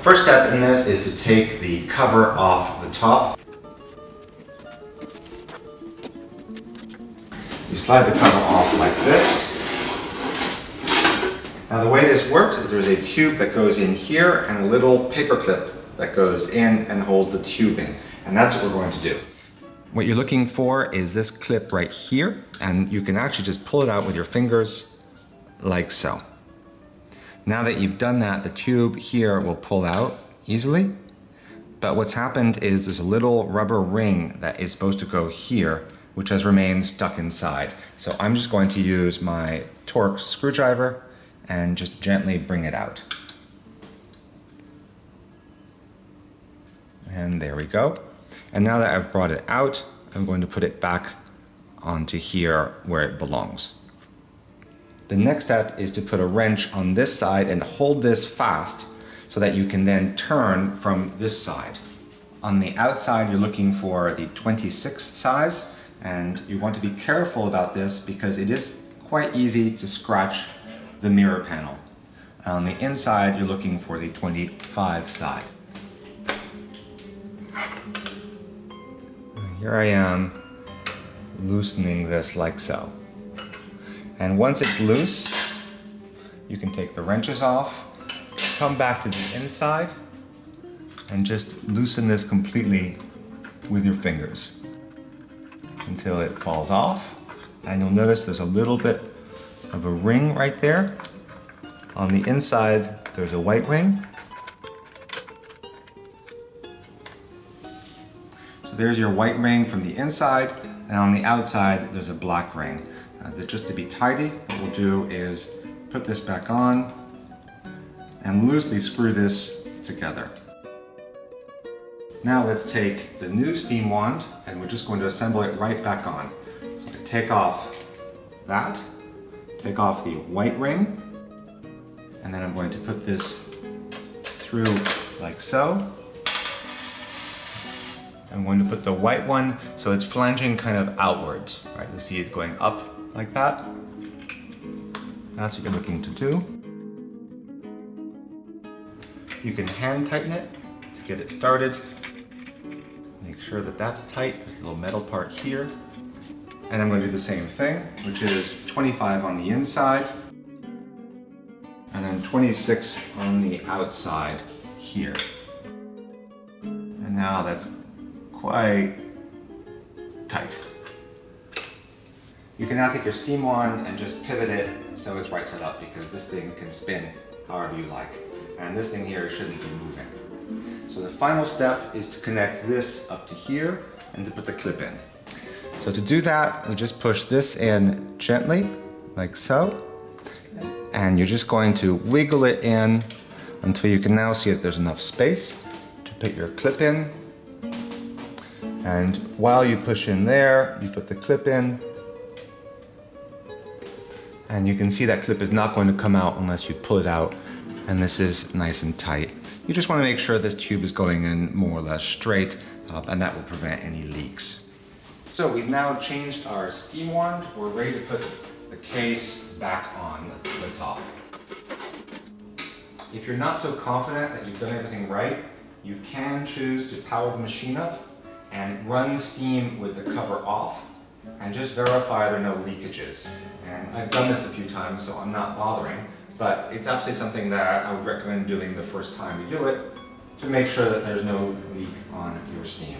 First step in this is to take the cover off the top. You slide the cover off like this. Now the way this works is there's a tube that goes in here and a little paper clip that goes in and holds the tube in. And that's what we're going to do. What you're looking for is this clip right here, and you can actually just pull it out with your fingers like so. Now that you've done that, the tube here will pull out easily. But what's happened is there's a little rubber ring that is supposed to go here, which has remained stuck inside. So I'm just going to use my Torx screwdriver and just gently bring it out. And there we go. And now that I've brought it out, I'm going to put it back onto here where it belongs. The next step is to put a wrench on this side and hold this fast so that you can then turn from this side. On the outside, you're looking for the 26 size, and you want to be careful about this because it is quite easy to scratch the mirror panel. On the inside, you're looking for the 25 side. Here I am loosening this like so. And once it's loose, you can take the wrenches off, come back to the inside, and just loosen this completely with your fingers until it falls off. And you'll notice there's a little bit of a ring right there. On the inside, there's a white ring. So there's your white ring from the inside, and on the outside, there's a black ring. Just to be tidy, what we'll do is put this back on and loosely screw this together. Now let's take the new steam wand and we're just going to assemble it right back on. So I take off that, take off the white ring, and then I'm going to put this through like so. I'm going to put the white one so it's flanging kind of outwards, right? You see it going up like that. That's what you're looking to do. You can hand tighten it to get it started. Make sure that that's tight, this little metal part here. And I'm going to do the same thing, which is 25 on the inside, and then 26 on the outside here. And now that's quite tight. You can now take your steam wand and just pivot it so it's right side up, because this thing can spin however you like. And this thing here shouldn't be moving. So the final step is to connect this up to here and to put the clip in. So to do that, we just push this in gently, like so. And you're just going to wiggle it in until you can now see that there's enough space to put your clip in. And while you push in there, you put the clip in. And you can see that clip is not going to come out unless you pull it out. And this is nice and tight. You just want to make sure this tube is going in more or less straight, and that will prevent any leaks. So we've now changed our steam wand. We're ready to put the case back on the top. If you're not so confident that you've done everything right, you can choose to power the machine up and run steam with the cover off and just verify there are no leakages. And I've done this a few times, so I'm not bothering, but it's absolutely something that I would recommend doing the first time you do it to make sure that there's no leak on your steam.